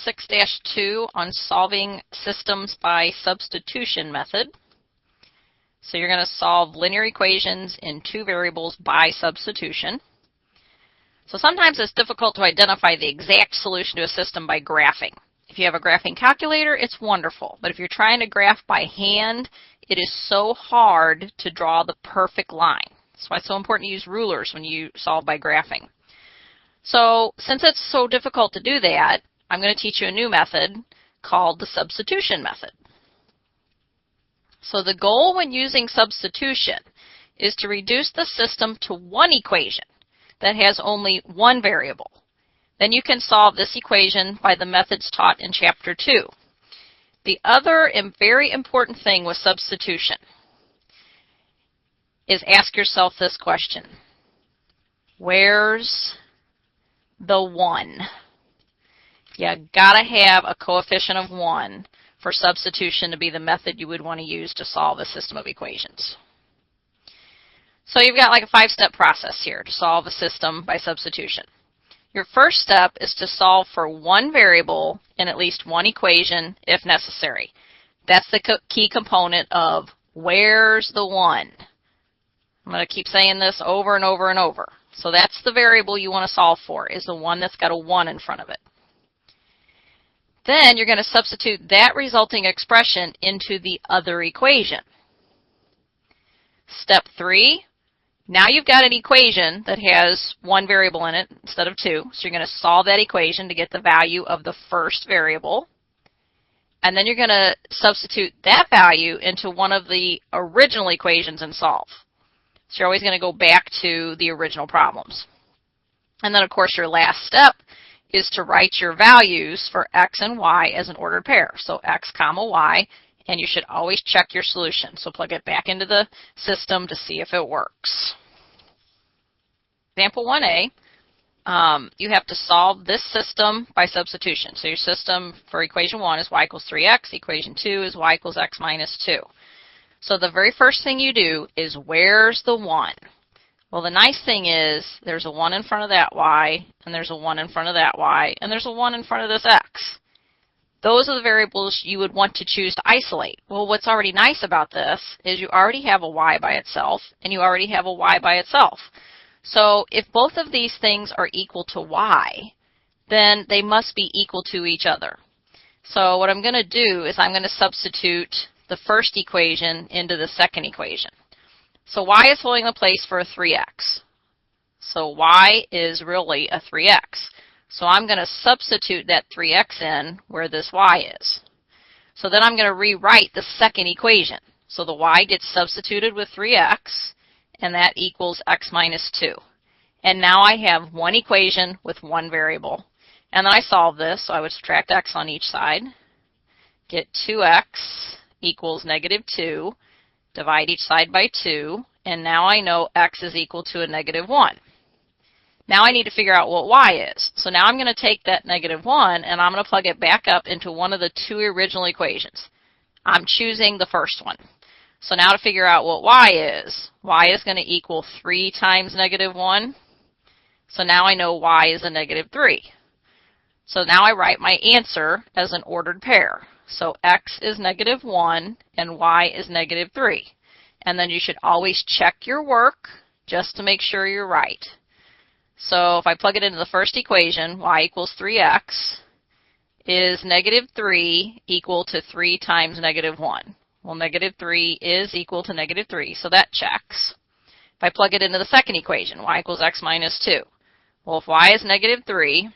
6-2 on solving systems by substitution method. So you're going to solve linear equations in two variables by substitution. So sometimes it's difficult to identify the exact solution to a system by graphing. If you have a graphing calculator, it's wonderful. But if you're trying to graph by hand, it is so hard to draw the perfect line. That's why it's so important to use rulers when you solve by graphing. So since it's so difficult to do that, I'm going to teach you a new method called the substitution method. So the goal when using substitution is to reduce the system to one equation that has only one variable. Then you can solve this equation by the methods taught in Chapter 2. The other and very important thing with substitution is ask yourself this question. Where's the 1? You gotta have a coefficient of 1 for substitution to be the method you would want to use to solve a system of equations. So you've got like a 5-step process here to solve a system by substitution. Your first step is to solve for one variable in at least one equation if necessary. That's the key component of where's the 1? I'm going to keep saying this over and over and over. So that's the variable you want to solve for, is the one that's got a 1 in front of it. Then you're going to substitute that resulting expression into the other equation. Step 3, now you've got an equation that has one variable in it instead of two. So you're going to solve that equation to get the value of the first variable. And then you're going to substitute that value into one of the original equations and solve. So you're always going to go back to the original problems. And then, of course, your last step is to write your values for x and y as an ordered pair. So x comma y, and you should always check your solution. So plug it back into the system to see if it works. Example 1a, you have to solve this system by substitution. So your system for equation 1 is y equals 3x. Equation 2 is y equals x minus 2. So the very first thing you do is where's the 1? Well, the nice thing is there's a 1 in front of that y, and there's a 1 in front of that y, and there's a 1 in front of this x. Those are the variables you would want to choose to isolate. Well, what's already nice about this is you already have a y by itself, and you already have a y by itself. So if both of these things are equal to y, then they must be equal to each other. So what I'm going to do is I'm going to substitute the first equation into the second equation. So y is holding the place for a 3x. So y is really a 3x. So I'm going to substitute that 3x in where this y is. So then I'm going to rewrite the second equation. So the y gets substituted with 3x, and that equals x minus 2. And now I have one equation with one variable. And then I solve this, so I would subtract x on each side, get 2x equals negative 2, divide each side by 2, and now I know x is equal to a negative 1. Now I need to figure out what y is. So now I'm going to take that negative 1 and I'm going to plug it back up into one of the two original equations. I'm choosing the first one. So now to figure out what y is going to equal 3 times negative 1. So now I know y is a negative 3. So now I write my answer as an ordered pair. So x is negative 1 and y is negative 3. And then you should always check your work just to make sure you're right. So if I plug it into the first equation, y equals 3x, is negative 3 equal to 3 times negative 1? Well, negative 3 is equal to negative 3, so that checks. If I plug it into the second equation, y equals x minus 2. Well, if y is negative 3,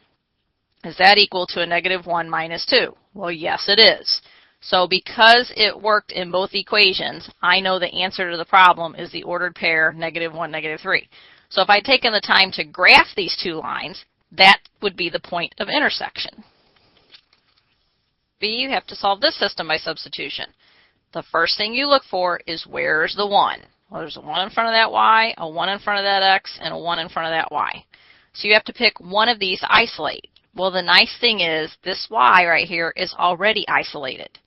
is that equal to a negative 1 minus 2? Well, yes, it is. So because it worked in both equations, I know the answer to the problem is the ordered pair negative 1, negative 3. So if I'd taken the time to graph these two lines, that would be the point of intersection. B, you have to solve this system by substitution. The first thing you look for is where's the 1? Well, there's a 1 in front of that y, a 1 in front of that x, and a 1 in front of that y. So you have to pick one of these to isolate. Well, the nice thing is this y right here is already isolated.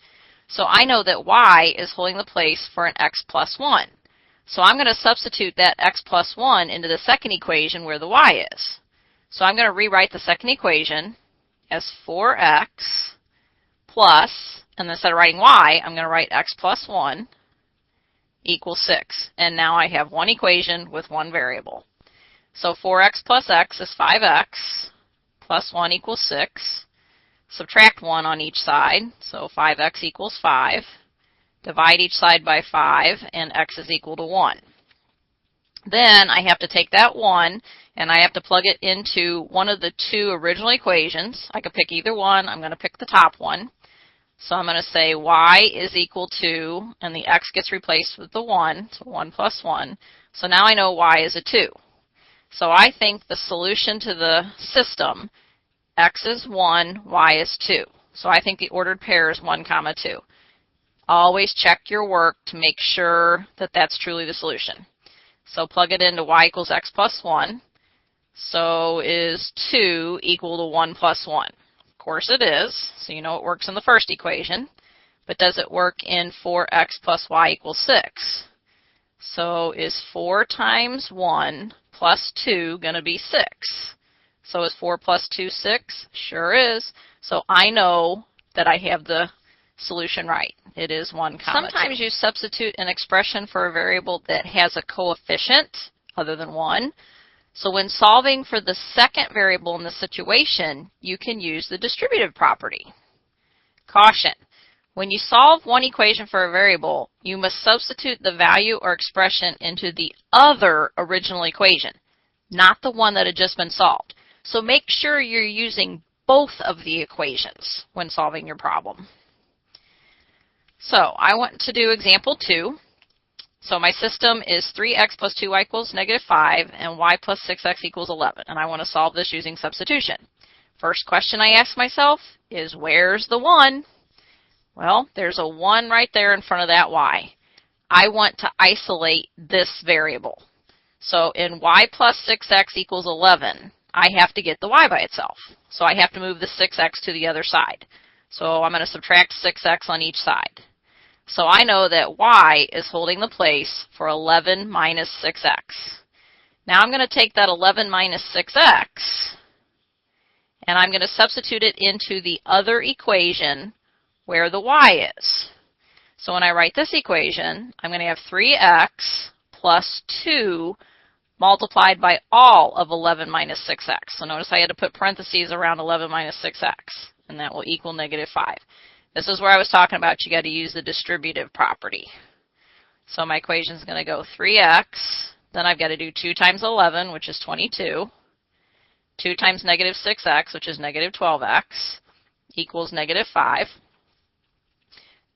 So I know that y is holding the place for an x plus 1. So I'm going to substitute that x plus 1 into the second equation where the y is. So I'm going to rewrite the second equation as 4x plus, and instead of writing y, I'm going to write x plus 1 equals 6. And now I have one equation with one variable. So 4x plus x is 5x plus 1 equals 6. Subtract 1 on each side, so 5x equals 5. Divide each side by 5, and x is equal to 1. Then I have to take that 1, and I have to plug it into one of the two original equations. I could pick either one. I'm going to pick the top one. So I'm going to say y is equal to, and the x gets replaced with the 1, so 1 plus 1. So now I know y is a 2. So I think the solution to the system, x is 1, y is 2. So I think the ordered pair is 1, 2. Always check your work to make sure that that's truly the solution. So plug it into y equals x plus 1. So is 2 equal to 1 plus 1? Of course it is. So you know it works in the first equation. But does it work in 4x plus y equals 6? So is 4 times 1 plus 2 going to be 6? So is 4 plus 2 6? Sure is. So I know that I have the solution right. It is 1, 2. Sometimes you substitute an expression for a variable that has a coefficient other than 1. So when solving for the second variable in the situation, you can use the distributive property. Caution. When you solve one equation for a variable, you must substitute the value or expression into the other original equation, not the one that had just been solved. So make sure you're using both of the equations when solving your problem. So I want to do example 2. So my system is 3x plus 2y equals -5 and y plus 6x equals 11. And I want to solve this using substitution. First question I ask myself is, where's the 1? Well, there's a 1 right there in front of that y. I want to isolate this variable. So in y plus 6x equals 11, I have to get the y by itself. So I have to move the 6x to the other side. So I'm going to subtract 6x on each side. So I know that y is holding the place for 11 minus 6x. Now I'm going to take that 11 minus 6x, and I'm going to substitute it into the other equation where the y is. So when I write this equation, I'm going to have 3x plus 2 multiplied by all of 11 minus 6x. So notice I had to put parentheses around 11 minus 6x, and that will equal -5. This is where I was talking about you got to use the distributive property. So my equation is going to go 3x, then I've got to do 2 times 11, which is 22, 2 times -6x, which is -12x, equals -5.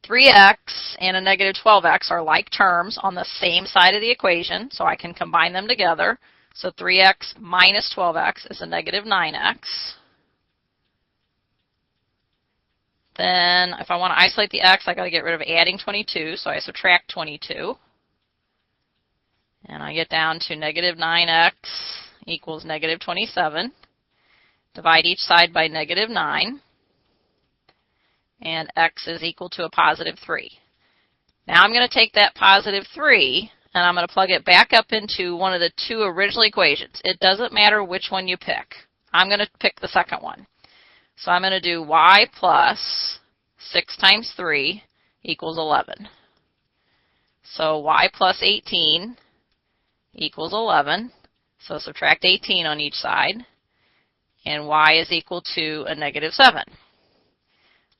3x and a -12x are like terms on the same side of the equation, so I can combine them together. So 3x minus 12x is a -9x. Then if I want to isolate the x, I got to get rid of adding 22, so I subtract 22. And I get down to -9x equals -27. Divide each side by -9. And x is equal to a +3. Now I'm going to take that +3 and I'm going to plug it back up into one of the two original equations. It doesn't matter which one you pick. I'm going to pick the second one. So I'm going to do y plus 6 times 3 equals 11. So y plus 18 equals 11. So subtract 18 on each side. And y is equal to a -7.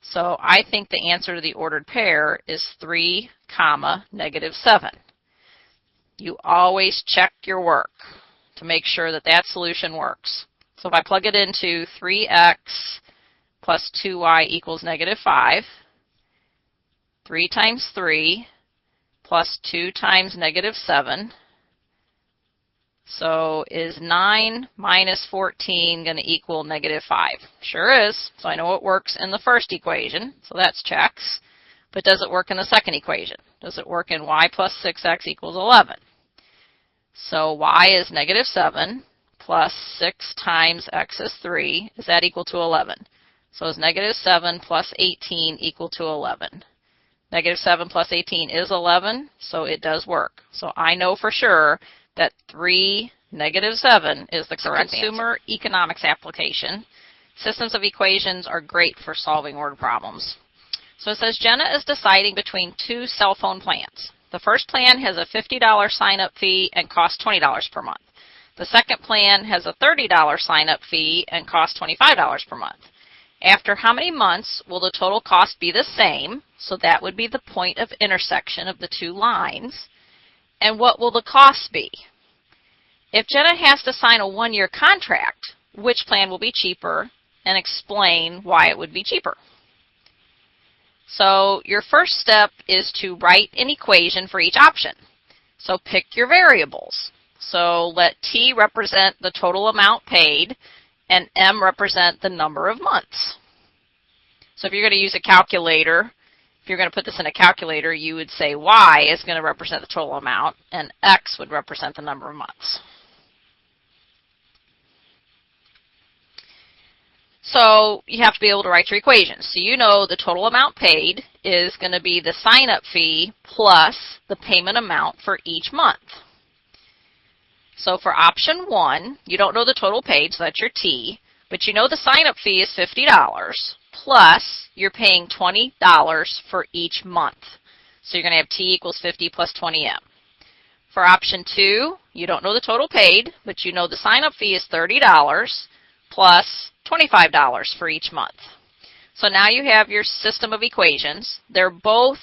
So I think the answer to the ordered pair is 3, -7. You always check your work to make sure that that solution works. So if I plug it into 3x plus 2y equals -5, 3 times 3 plus 2 times -7, so is 9 minus 14 going to equal -5? Sure is. So I know it works in the first equation, so that's checks. But does it work in the second equation? Does it work in y plus 6x equals 11? So y is -7 plus 6 times x is 3. Is that equal to 11? So is -7 plus 18 equal to 11? -7 plus 18 is 11, so it does work. So I know for sure that 3, -7 is the correct consumer economics application. Systems of equations are great for solving word problems. So it says Jenna is deciding between two cell phone plans. The first plan has a $50 sign-up fee and costs $20 per month. The second plan has a $30 sign-up fee and costs $25 per month. After how many months will the total cost be the same? So that would be the point of intersection of the two lines. And what will the cost be? If Jenna has to sign a one-year contract, which plan will be cheaper? And explain why it would be cheaper. So your first step is to write an equation for each option. So pick your variables. So let T represent the total amount paid and M represent the number of months. So if you're going to use a calculator, if you're going to put this in a calculator, you would say Y is going to represent the total amount and X would represent the number of months. So you have to be able to write your equations. So you know the total amount paid is going to be the sign-up fee plus the payment amount for each month. So for option 1, you don't know the total paid, so that's your T, but you know the sign-up fee is $50 plus you're paying $20 for each month. So you're going to have T equals 50 plus 20M. For option 2, you don't know the total paid, but you know the sign-up fee is $30 plus $25 for each month. So now you have your system of equations. They're both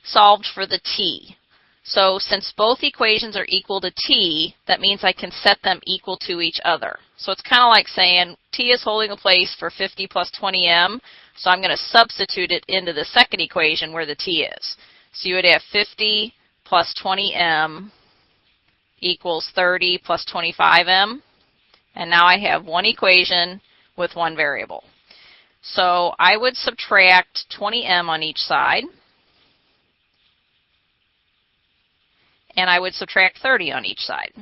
solved for the T. So since both equations are equal to T, that means I can set them equal to each other. So it's kind of like saying T is holding a place for 50 plus 20M, so I'm going to substitute it into the second equation where the T is. So you would have 50 plus 20M equals 30 plus 25M. And now I have one equation with one variable. So I would subtract 20M on each side. And I would subtract 30 on each side.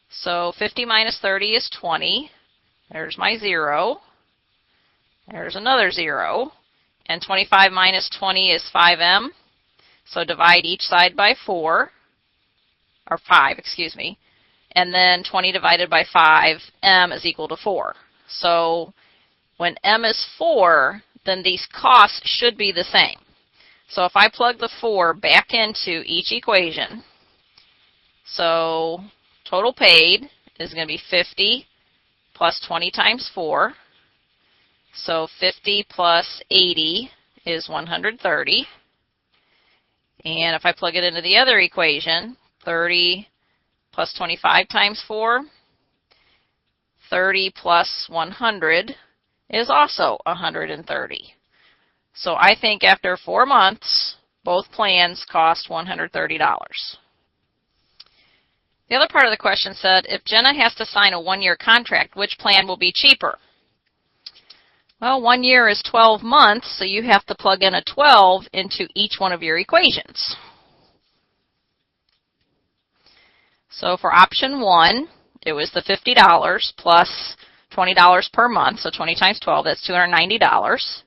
So 50 minus 30 is 20. There's my 0. There's another 0. And 25 minus 20 is 5M. So divide each side by 4. Or 5, excuse me. And then 20 divided by 5, M is equal to 4. So when M is 4, then these costs should be the same. So if I plug the 4 back into each equation, so total paid is going to be 50 plus 20 times 4. So 50 plus 80 is 130. And if I plug it into the other equation, 30 plus 25 times 4, 30 plus 100 is also 130. So I think after 4 months, both plans cost $130. The other part of the question said, if Jenna has to sign a one-year contract, which plan will be cheaper? Well, 1 year is 12 months, so you have to plug in a 12 into each one of your equations. So for option 1, it was the $50 plus $20 per month, so 20 times 12, that's $290.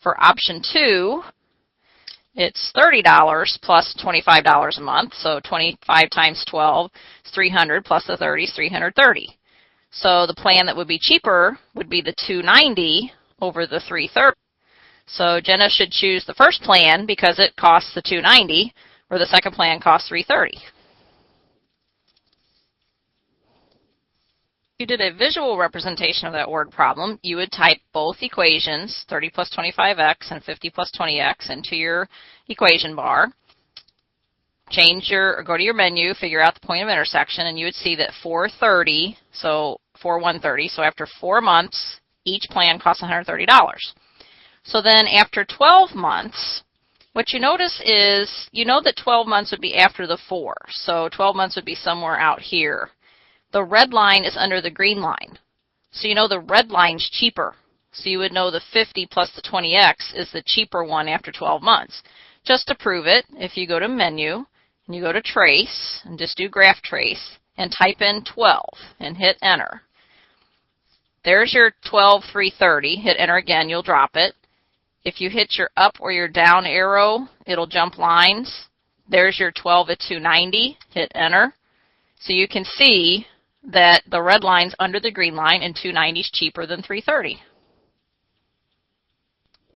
For option 2, it's $30 plus $25 a month, so 25 times 12 is 300 plus the 30 is 330. So the plan that would be cheaper would be the $290 over the $330. So Jenna should choose the first plan because it costs the $290, where the second plan costs $330. If you did a visual representation of that word problem, you would type both equations, 30 plus 25x and 50 plus 20x, into your equation bar. Go to your menu, figure out the point of intersection, and you would see that 430, so 130, so after 4 months, each plan costs $130. So then after 12 months, what you notice is, you know that 12 months would be after the 4, so 12 months would be somewhere out here. The red line is under the green line. So you know the red line's cheaper. So you would know the 50 plus the 20x is the cheaper one after 12 months. Just to prove it, if you go to Menu, and you go to Trace, and just do Graph Trace, and type in 12, and hit Enter. There's your 12, 330. Hit Enter again, you'll drop it. If you hit your up or your down arrow, it'll jump lines. There's your 12 at 290. Hit Enter. So you can see that the red line's under the green line and 290 is cheaper than 330.